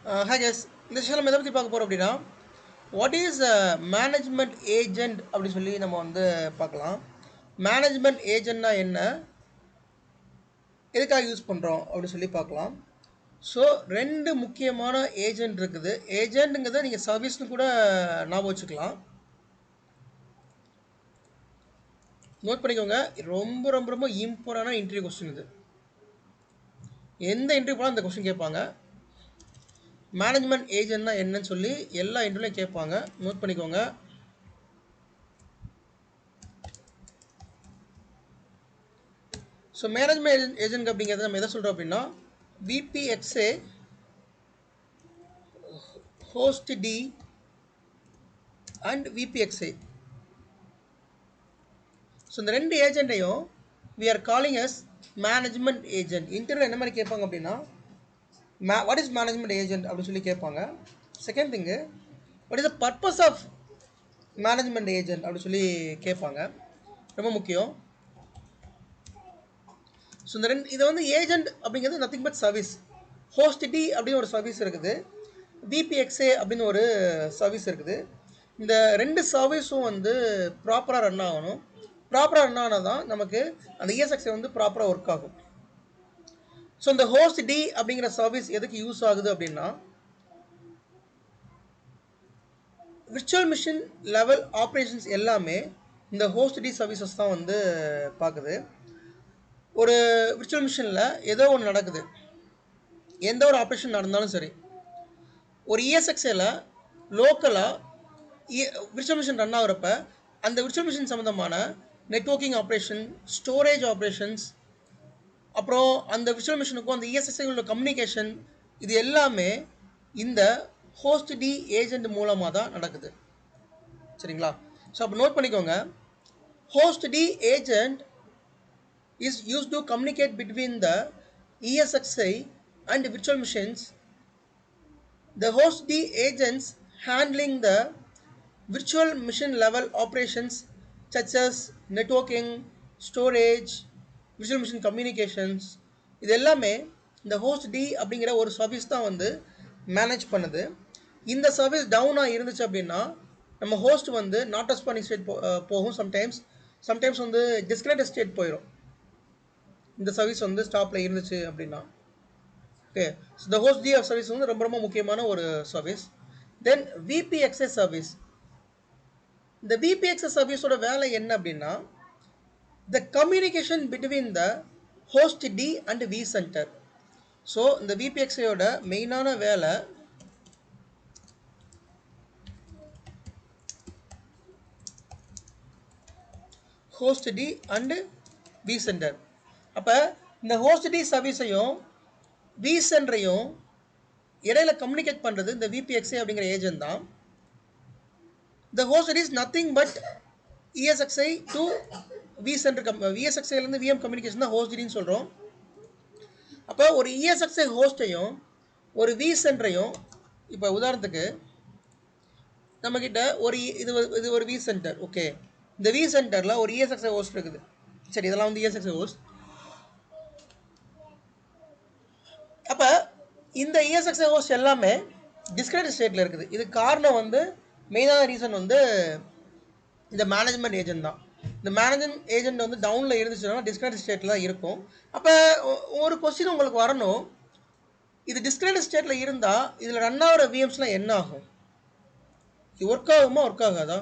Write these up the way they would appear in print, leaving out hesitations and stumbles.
Hi guys, இந்த செஷனில் நம்ம எதை பற்றி பார்க்க போகிறோம் அப்படின்னா வாட் இஸ் மேனேஜ்மெண்ட் ஏஜென்ட் அப்படின்னு சொல்லி நம்ம வந்து பார்க்கலாம். மேனேஜ்மெண்ட் ஏஜென்ட்னா என்ன, எதுக்காக யூஸ் பண்ணுறோம் அப்படின்னு சொல்லி பார்க்கலாம். ஸோ ரெண்டு முக்கியமான ஏஜென்ட் இருக்குது. ஏஜென்ட்டுங்கிறத நீங்கள் சர்வீஸ்னு கூட ஞாபகம் வச்சுக்கலாம். நோட் பண்ணிக்கோங்க, ரொம்ப ரொம்ப ரொம்ப இம்பார்ட்டண்டான இன்டர்வியூ கொஸ்டின் இது. எந்த இன்டர்வியூ போனால் இந்த கொஸ்டின் கேட்பாங்க. மேனேஜ்மெண்ட் ஏஜென்ட்னா என்னன்னு சொல்லி எல்லா இன்டர்வியூலையும் கேட்பாங்க. நோட் பண்ணிக்கோங்க. ஸோ மேனேஜ்மெண்ட் ஏஜென்ட் அப்படிங்கிறத நம்ம எதை சொல்கிறோம் அப்படின்னா VPXA, host D and VPXA. So இந்த ரெண்டு ஏஜென்ட்டையும் we are calling as management agent. Interview என்ன மாதிரி கேட்பாங்க அப்படின்னா வாட் இஸ் மேனேஜ்மெண்ட் ஏஜென்ட் அப்படின்னு சொல்லி கேட்பாங்க. Second thing, what is the purpose of management agent அப்படின்னு சொல்லி கேட்பாங்க. ரொம்ப முக்கியம். ஸோ இந்த ரெண்டு இதை வந்து ஏஜென்ட் அப்படிங்கிறது nothing but service. Host D அப்படின்னு ஒரு சர்வீஸ் இருக்குது, விபிஎக்ஸ்ஏ அப்படின்னு ஒரு சர்வீஸ் இருக்குது. இந்த ரெண்டு சர்வீஸும் வந்து ப்ராப்பராக ரன் ஆகணும். ப்ராப்பராக ரன் ஆனால் தான் நமக்கு அந்த இஎஸ்எக்ஸ்ஏ வந்து ப்ராப்பராக ஒர்க் ஆகும். ஸோ இந்த ஹோஸ்ட் டி அப்படிங்கிற சர்வீஸ் எதுக்கு யூஸ் ஆகுது அப்படின்னா விர்ச்சுவல் மிஷின் லெவல் ஆப்ரேஷன்ஸ் எல்லாமே இந்த ஹோஸ்ட் டி சர்வீசஸ் தான் வந்து பார்க்குது. ஒரு விர்ச்சுவல் மிஷினில் ஏதோ ஒன்று நடக்குது, எந்த ஒரு ஆப்ரேஷன் நடந்தாலும் சரி, ஒரு இஎஸ்எக்ஸ்ஏல லோக்கலாக விர்ச்சுவல் மிஷின் ரன் ஆகிறப்ப அந்த விர்ச்சுவல் மிஷின் சம்மந்தமான நெட்வொர்க்கிங் ஆப்ரேஷன், ஸ்டோரேஜ் ஆப்ரேஷன்ஸ், அப்புறம் அந்த விர்ச்சுவல் மிஷினுக்கும் அந்த இஎஸ்எஸ்ஐ உள்ள கம்யூனிகேஷன், இது எல்லாமே இந்த ஹோஸ்ட் டி ஏஜென்ட் மூலமாக தான் நடக்குது. சரிங்களா? ஸோ அப்போ நோட் பண்ணிக்கோங்க, host D agent is used to communicate between the ESXi and virtual machines. The host D agents handling the virtual machine level operations such as networking, storage, virtual machine communications, இது எல்லாமே இந்த host D அப்படிங்கிற ஒரு service தான் வந்து manage பண்ணுது. இந்த service டவுனாக இருந்துச்சு அப்படின்னா நம்ம ஹோஸ்ட் வந்து நாட் ரெஸ்பாண்டிங் ஸ்டேட் போகும். சம்டைம்ஸ் வந்து டிஸ்கனெக்ட் ஸ்டேட் போயிடும் இந்த சர்வீஸ் வந்து ஸ்டாப்பில் இருந்துச்சு அப்படின்னா. Okay, so the host D of service வந்து ரொம்ப ரொம்ப முக்கியமான ஒரு சர்வீஸ். தென் விபிஎக்ஸ்ஏ சர்வீஸ். இந்த விபிஎக்ஸ்ஏ சர்வீஸோட வேலை என்ன அப்படின்னா the communication between the host D and V center. So இந்த விபிஎக்ஸ்ஏயோட மெயினான வேலை host D and V center. அப்போ இந்த ஹோஸ்ட் டி சர்வீஸையும் வி சென்டரையும் இடையில கம்யூனிகேட் பண்ணுறது இந்த விபிஎக்ஸ்ஏ அப்படிங்கிற ஏஜென்ட் தான். The host is nothing but ESXi to vCenter. ESXiலேருந்து VM communication தான் ஹோஸ்ட் டின்னு சொல்கிறோம். அப்போ ஒரு ESXi ஹோஸ்ட்டையும் ஒரு vCenterஐயும், இப்போ உதாரணத்துக்கு நம்மக்கிட்ட ஒரு இது ஒரு vCenter. ஓகே, இந்த vCenterல ஒரு ESXi ஹோஸ்ட் இருக்குது. சரி, இதெல்லாம் வந்து ESXi ஹோஸ்ட். அப்போ இந்த ESXi ஹோஸ்ட் எல்லாமே டிஸ்கனெக்ட் ஸ்டேட்டில் இருக்குது. இது காரணம் வந்து மெயினான ரீசன் வந்து இந்த மேனேஜ்மெண்ட் ஏஜென்ட் தான். இந்த மேனேஜ்மெண்ட் ஏஜென்ட் வந்து டவுனில் இருந்துச்சுன்னா டிஸ்கனெக்ட் ஸ்டேட்டில் தான் இருக்கும். அப்போ ஒரு கொஸ்டின் உங்களுக்கு வரணும், இது டிஸ்கனெக்ட் ஸ்டேட்டில் இருந்தால் இதில் ரன் ஆகிற விஎம்ஸ்லாம் என்ன ஆகும்? இது ஒர்க் ஆகுமா, ஒர்க் ஆகாதா?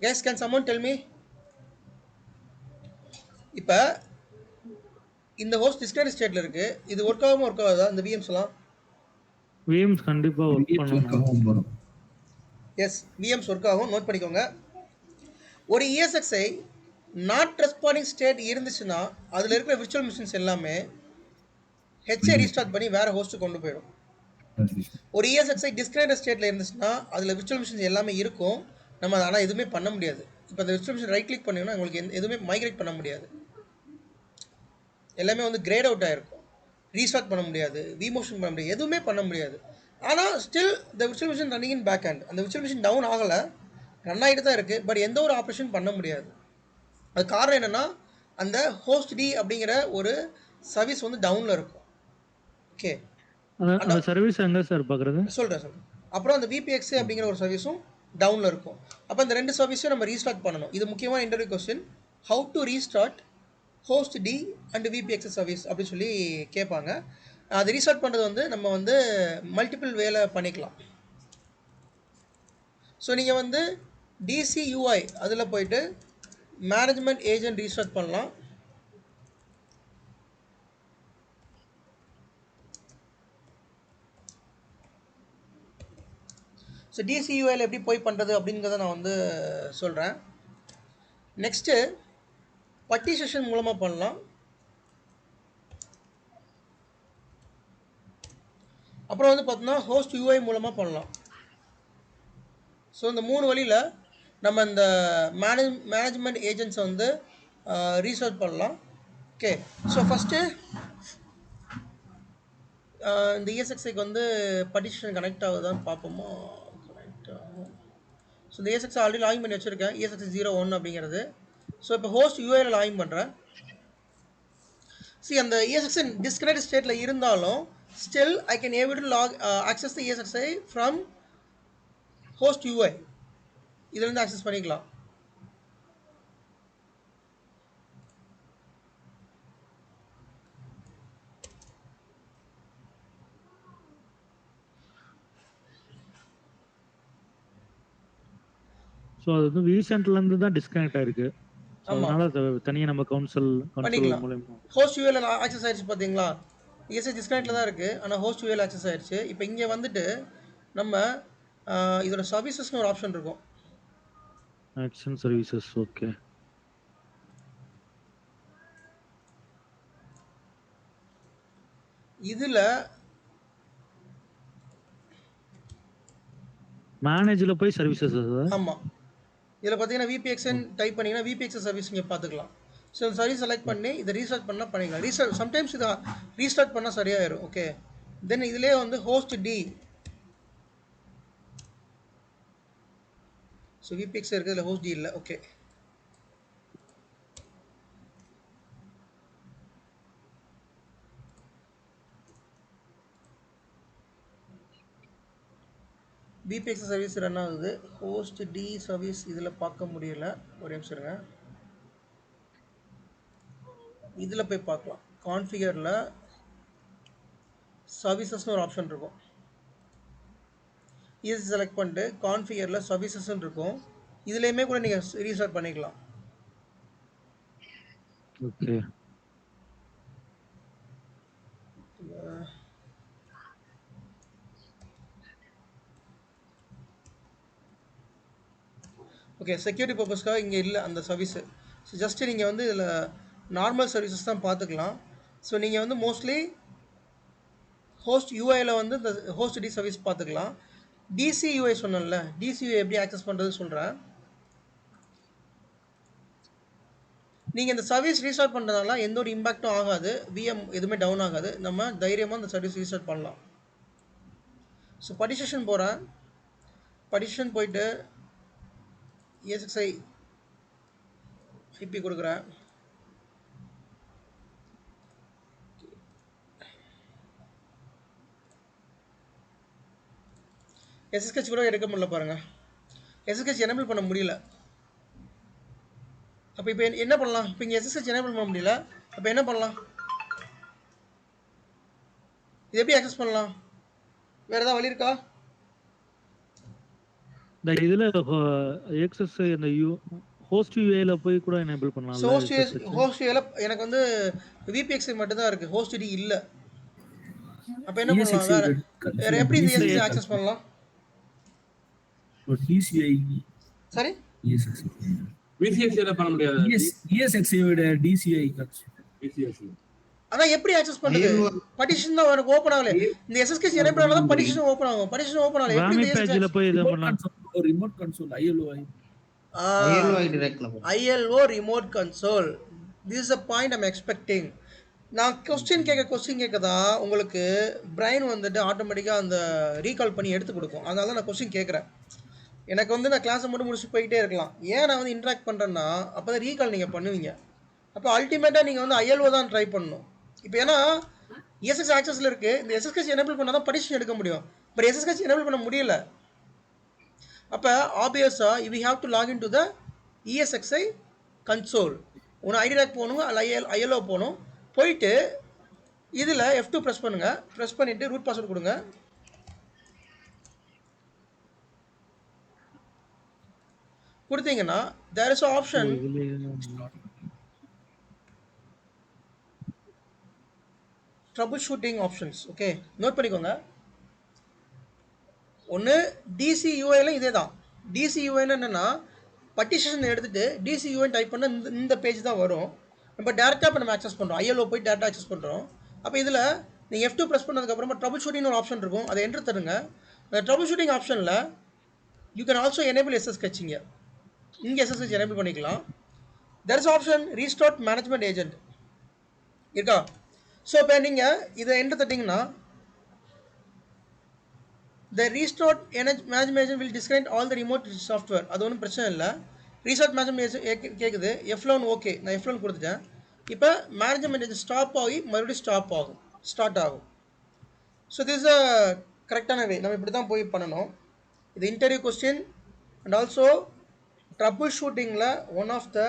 Guys can someone tell me. இப்போ இந்த ஹோஸ்ட் டிஸ்கனெக்ட் ஸ்டேட்டில் இருக்குது, இது ஒர்க் ஆகுமா, ஒர்க் ஆகாதா இந்த விஎம்ஸ்லாம்? விஎம்ஸ் கண்டிப்பாக ஒர்க் பண்ணணும். எஸ், விஎம்ஸ் ஒர்க் ஆகும். நோட் பண்ணிக்கோங்க. ஒரு இஎஸ்எக்ஸ்ஐ நாட் ரெஸ்பாண்டிங் ஸ்டேட் இருந்துச்சுன்னா அதில் இருக்கிற விர்ச்சுவல் மிஷின்ஸ் எல்லாமே ஹெச்ஏ ரீஸ்டார்ட் பண்ணி வேறு ஹோஸ்ட்டு கொண்டு போயிடும். ஒரு இஎஸ்எக்ஸ்ஐ டிஸ்கனெக்ட் ஸ்டேட்டில் இருந்துச்சுன்னா அதில் விர்ச்சுவல் மிஷின்ஸ் எல்லாமே இருக்கும், நம்ம ஆனால் எதுவுமே பண்ண முடியாது. இப்போ அந்த விர்ச்சுவல் மிஷின் ரைட் கிளிக் பண்ணிங்கன்னா உங்களுக்கு எதுவுமே மைக்ரேட் பண்ண முடியாது, எல்லாமே வந்து கிரேட் அவுட் ஆகிருக்கும். ரீஸ்டார்ட் பண்ண முடியாது, விமோஷன் பண்ண முடியாது, எதுவுமே பண்ண முடியாது. ஆனால் still the virtual machine running in back end. அந்த விர்ச்சுவல் மிஷின் டவுன் ஆகலை, ரன் ஆகிட்டு தான் இருக்குது, பட் எந்த ஒரு ஆப்ரேஷன் பண்ண முடியாது. அது காரணம் என்னென்னா அந்த ஹோஸ்ட் டி அப்படிங்கிற ஒரு சர்வீஸ் வந்து டவுனில் இருக்கும். ஓகே. அந்த சர்வீஸ் எங்க சார் பார்க்குறது? சொல்கிறேன். அப்புறம் அந்த விபிஎக்ஸ் அப்படிங்கிற ஒரு சர்வீஸும் டவுனில் இருக்கும். அப்போ இந்த 2 சர்வீஸையும் நம்ம ரீஸ்டார்ட் பண்ணணும். இது முக்கியமான interview question. How to restart host D and VPX service அப்படின்னு சொல்லி கேட்பாங்க. அது ரீஸ்டார்ட் பண்ணுறது வந்து நம்ம வந்து மல்டிபிள் வேலை பண்ணிக்கலாம். ஸோ நீங்கள் வந்து டிசியூஐ அதில் போயிட்டு மேனேஜ்மெண்ட் ஏஜென்ட் ரீஸ்டார்ட் பண்ணலாம். ஸோ டிசியூஐயில் எப்படி போய் பண்ணுறது அப்படிங்கிறத நான் வந்து சொல்கிறேன். நெக்ஸ்ட்டு பட்டிஷன் மூலமாக பண்ணலாம். அப்புறம் வந்து பார்த்தோன்னா ஹோஸ்ட் யூஐ மூலமாக பண்ணலாம். ஸோ இந்த 3 வழியில் நம்ம இந்த மேனேஜ்மெண்ட் ஏஜென்ட்ஸை வந்து ரீசர்ச் பண்ணலாம். ஓகே. ஸோ ஃபஸ்ட்டு இந்த இஎஸ்எக்ஸைக்கு வந்து பட்டிஷன் கனெக்ட் ஆகுதான்னு பார்ப்போமா. கனெக்ட் ஆகும். ஸோ இந்த இஎஸ்எக்ஸ் ஆல்ரெடி லாகின் பண்ணி வச்சுருக்கேன், இஎஸ்எக்ஸ் 01 அப்படிங்கிறது. ஸோ இப்போ ஹோஸ்ட் யூஐயில் லாகின் பண்ணுறேன். See, அந்த ESXi disconnected ஸ்டேட்டில் இருந்தாலும் still I can able to access the ESXi from host UI. இதிலிருந்து access பண்ணிக்கலாம். ஸோ அது வந்து விசென்ட்லேருந்து தான் டிஸ்கனெக்ட் ஆயிருக்கு. அதனால தனியாக நம்ம கவுன்சில் மூலமா ஹோஸ்ட் யூஏல ஆக்சஸ் ஆயிடுச்சு பார்த்தீங்களா. ESX டிஸ்கனெக்டில் தான் இருக்குது, ஆனால் ஹோஸ்ட் யூஏல ஆக்சஸ் ஆயிடுச்சு. இப்போ இங்கே வந்துட்டு நம்ம இதோட சர்வீசஸ்னு ஒரு ஆப்ஷன் இருக்கும். Action services. ஓகே. இதில் மேனேஜில் போய் சர்வீசஸ். ஆமாம், இதில் பார்த்தீங்கன்னா விபிஎக்ஸ்ன்னு டைப் பண்ணிங்கன்னா விபிஎக்ஸ் சர்வீஸ் நீங்கள் பார்த்துக்கலாம். ஸோ இந்த சர்வீஸ் செலக்ட் பண்ணி இதை ரீஸ்டார்ட் பண்ணால் பண்ணிக்கலாம். ரீஸ்டார்ட் சம்டைம்ஸ் இதை ரீஸ்டார்ட் பண்ணால் சரியாயிரும். ஓகே. தென் இதிலே வந்து ஹோஸ்ட் டி, ஸோ விபிஎக்ஸ் இருக்குது, இதில் ஹோஸ்ட் டி இல்லை. ஓகே. விபிஎக்ஸ் சர்வீஸ் ரன் ஆகுது. ஹோஸ்ட் டி சர்வீஸ் இதில் பார்க்க முடியல. ஒரு நிமிஷம் இருங்க, இதில் போய் பார்க்கலாம். கான்ஃபிகரில் சர்வீசஸ்னு ஒரு ஆப்ஷன் இருக்கும். இது செலக்ட் பண்ணிட்டு கான்ஃபிகரில் சர்வீசஸ்ன்னு இருக்கும். இதுலேயுமே கூட நீங்கள் ரீஸ்டார்ட் பண்ணிக்கலாம். ஓகே. ஓகே, செக்யூரிட்டி பர்பஸ்க்காக இங்கே இல்லை அந்த சர்வீஸு. ஸோ ஜஸ்ட்டு நீங்கள் வந்து இதில் நார்மல் சர்வீசஸ் தான் பார்த்துக்கலாம். ஸோ நீங்கள் வந்து மோஸ்ட்லி ஹோஸ்ட் யூஐயில் வந்து இந்த ஹோஸ்ட் டி சர்வீஸ் பார்த்துக்கலாம். டிசியூஐ சொன்னேன்ல, டிசியூஐ எப்படி ஆக்சஸ் பண்ணுறதுன்னு சொல்கிறேன். நீங்கள் இந்த சர்வீஸ் ரீஸ்டார்ட் பண்ணுறதுனால எந்த ஒரு இம்பேக்டும் ஆகாது, விஎம் எதுவுமே டவுன் ஆகாது. நம்ம தைரியமாக இந்த சர்வீஸ் ரீஸ்டார்ட் பண்ணலாம். ஸோ பட்டிஷன் போகிறேன். பட்டிஷன் போயிட்டு ESXi ஐபி கொடுக்குறேன். SSH கூட எடுக்க முடியல பாருங்கள். SSH எனேபிள் பண்ண முடியல. அப்போ இப்போ என்ன பண்ணலாம்? இப்போ இங்கே SSH எனேபிள் பண்ண முடியல. அப்போ என்ன பண்ணலாம்? இது எப்படி ஆக்சஸ் பண்ணலாம்? வேறு ஏதாவது வழி இருக்கா? இந்த இதில் எக்ஸஸ் இந்த ஹோஸ்ட் யூஏல போய் கூட எனேபிள் பண்ணலாம். ஹோஸ்ட் யூஏல எனக்கு வந்து விபிஎக்ஸ் மட்டும் தான் இருக்குது, ஹோஸ்ட் டி இல்லை. அப்போ என்ன பண்ணலாம்? வேறு எப்படி இந்த ESXi ஆக்சஸ் பண்ணலாம்? டிசிஐ சரி, விசிஎஸ்ல பண்ண முடியாது. ESXi விட டிசிஐ அதான் எப்படி ஆக்சஸ் பண்றது? பட்டிஷன் தான் எனக்கு ஓபன் ஆகல. இந்த SSH எனேபிள் ஆனா தான் பட்டிஷன் ஓபன் ஆகும். பட்டிஷன் ஓபன் ஆகல. எப்படி இந்த பேஜ்ல போய் இத பண்ணலாம்? ரிமோட் கன்சோல் ILO டைரக்ட்ல போய் ILO remote console. This is a point I'm expecting. நான் கொஸ்டின் கேட்கதா உங்களுக்கு பிரைன் வந்துட்டு ஆட்டோமேட்டிக்காக அந்த ரீகால் பண்ணி எடுத்து கொடுக்கும். அதனால தான் நான் கொஸ்டின் கேட்குறேன். எனக்கு வந்து நான் கிளாஸை மட்டும் முடிச்சு போயிட்டே இருக்கலாம். ஏன் நான் வந்து இன்ட்ராக்ட் பண்ணுறேன்னா அப்போ தான் ரீகால் நீங்கள் பண்ணுவீங்க. அப்போ அல்டிமேட்டாக நீங்கள் வந்து ILO தான் ட்ரை பண்ணணும். இப்போ ஏன்னா ESX ஆக்சஸில் இருக்குது. இந்த SSH எனேபிள் பண்ணால் தான் partition எடுக்க முடியும். பட் SSH எனேபிள் பண்ண முடியல. அப்போ ஆப்வியஸாக we have to log into the ESXi console. ஒன்று ஐடிராக் போகணுங்க, அல்ல ILO போகணும். போயிட்டு இதில் F2 ப்ரெஸ் பண்ணுங்கள். ப்ரெஸ் பண்ணிவிட்டு ரூட் பாஸ்வேர்டு கொடுங்க. கொடுத்தீங்கன்னா there is an option troubleshooting options. Okay, note பண்ணிக்கோங்க. ஒன்று DCUIல இதே தான். DCUIன்னு என்னென்னா பட்டிஷன் எடுத்துகிட்டு DCUI டைப் பண்ண இந்த பேஜ் தான் வரும். நம்ம டேரெக்டாக இப்போ நம்ம ஆக்சஸ் பண்ணுறோம், ILO போய் டேரெக்டாக ஆக்சஸ் பண்ணுறோம். அப்போ இதில் நீங்கள் F2 ப்ரெஸ் பண்ணதுக்கப்புறமா ட்ரபிள் ஷூட்டிங்னு ஒரு ஆப்ஷன் இருக்கும், அதை என்ட்ரு தருங்க. அந்த ட்ரபிள் ஷூட்டிங் ஆப்ஷனில் you can also enable SSH. இங்கே SSH எனேபிள் பண்ணிக்கலாம். there is option restart management agent இருக்கா? ஸோ இப்போ நீங்கள் இதை enter தட்டிங்கன்னா the restart management agent will disconnect all the remote software. அது ஒன்றும் பிரச்சனை இல்லை. ரீஸ்டார்ட் மேனேஜ்மெண்ட் கேட்குது. F11 ஓகே, நான் F11 கொடுத்துட்டேன். இப்போ மேனேஜ்மெண்ட் ஏஜென்ட் ஸ்டாப் ஆகி மறுபடியும் ஸ்டார்ட் ஆகும். ஸோ திஸ் அ கரெக்டான வே. நம்ம இப்படி தான் போய் பண்ணணும். இது interview question and also trouble ஷூட்டிங்கில் ஒன் ஆஃப் த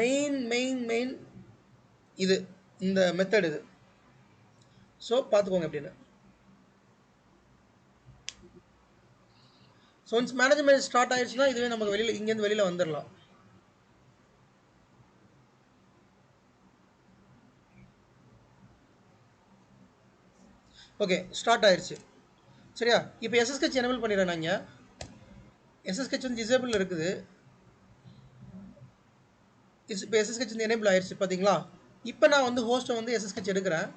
மெயின் இது இந்த மெத்தட் இது. ஸோ பார்த்துக்கோங்க எப்படின்னு. ஸோ ஒன்ஸ் மேனேஜ்மெண்ட் ஸ்டார்ட் ஆயிடுச்சுன்னா இதுவே நமக்கு இங்கேருந்து வெளியில் வந்துடலாம். ஓகே, ஸ்டார்ட் ஆயிடுச்சு. சரியா? இப்போ SSH எனேபிள் பண்ணிடுறேன். நாங்கள் SSH வந்து டிசேபிள் இருக்குது. இப்போ SSH வந்து எனேபிள் ஆயிடுச்சு பார்த்தீங்களா? இப்போ நான் வந்து ஹோஸ்ட்டை வந்து SSH எடுக்கிறேன்.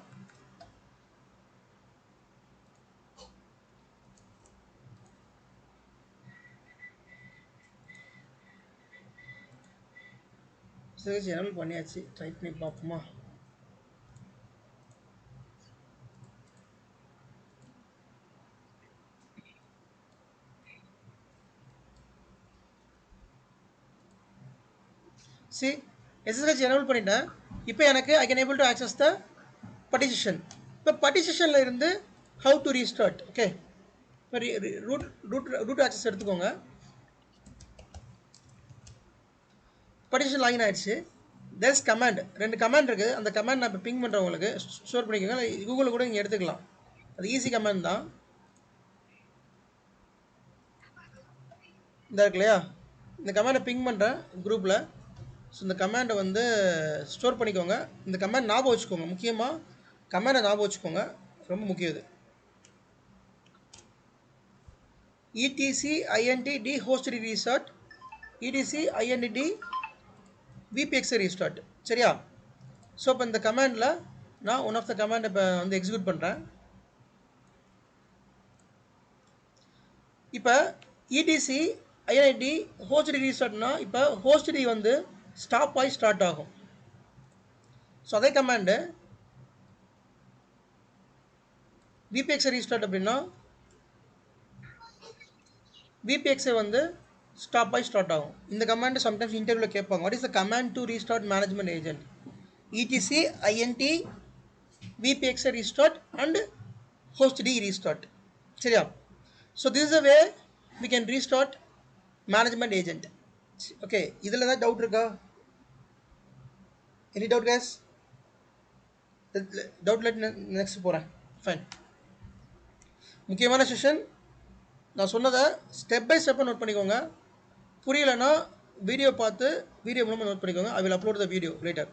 SSH எனேபிள் பண்ணியாச்சு. டைப் பண்ணி பார்ப்போமா? SSH எனேபிள் பண்ணிட்டேன். இப்போ எனக்கு I can able to access the partition. இப்போ partitionல இருந்து how to restart. ஓகே, இப்போ ரூட் ஆக்சஸ் எடுத்துக்கோங்க. partition லாகின் ஆயிடுச்சு. there's command, 2 கமாண்ட் இருக்குது. அந்த கமாண்ட் நான் இப்போ பிங் பண்ணுறேன். உங்களுக்கு ஸ்டோர் பண்ணிக்கோங்க. கூகுளில் கூட இங்கே எடுத்துக்கலாம். அது ஈஸி கமாண்ட் தான். இந்த இருக்கு இல்லையா, இந்த கமாண்டை பிங் பண்ணுறேன் குரூப்பில். ஸோ இந்த கமாண்டை வந்து ஸ்டோர் பண்ணிக்கோங்க. இந்த கமாண்ட் ஞாபகம் வச்சுக்கோங்க. முக்கியமாக கமாண்டை ஞாபகம் வச்சுக்கோங்க, ரொம்ப முக்கியம் இது. ETCINTD hostd restart, ETCINTD VPXi restart. சரியா? ஸோ இப்போ இந்த கமாண்டில் நான் ஒன் ஆஃப் த கமாண்ட் இப்போ வந்து எக்ஸிக்யூட் பண்ணுறேன். இப்போ ETCINTD hostd restartனா இப்போ hostd வந்து ஸ்டாப் ஆகி ஸ்டார்ட் ஆகும். ஸோ அதே கமாண்டு VPXi restart அப்படின்னா VPXi வந்து ஸ்டாப் ஆகி ஸ்டார்ட் ஆகும். இந்த கமாண்டு சம்டைம்ஸ் இன்டர்வியூவில் கேட்பாங்க. What is the command to restart management agent? ETCINT VPXi restart and hostd restart. சரியா? So this is a way we can restart management agent. Okay, இதில் ஏதாவது டவுட் இருக்கா? Any doubt guys? டவுட் லெட் next போகிறேன். Fine. முக்கியமான session. நான் சொன்னதை step by ஸ்டெப்பாக நோட் பண்ணிக்கோங்க. புரியலைன்னா வீடியோ பார்த்து வீடியோ மூலமாக நோட் பண்ணிக்கோங்க. I will upload the video later.